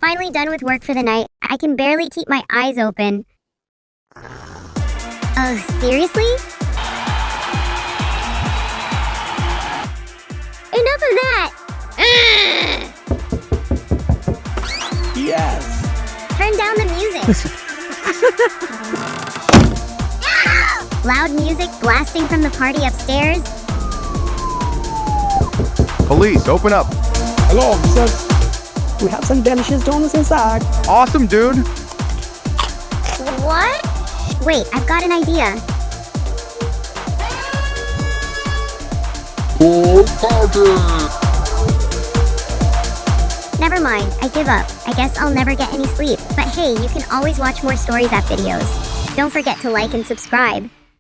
Finally done with work for the night. I can barely keep my eyes open. Oh, seriously? Enough of that! Yes! Turn down the music. Loud music blasting from the party upstairs. Police, open up. Hello, officers. We have some delicious donuts inside. Awesome, dude. What? Wait, I've got an idea. Pool party! Never mind, I give up. I guess I'll never get any sleep. But hey, you can always watch more Stories App videos. Don't forget to like and subscribe.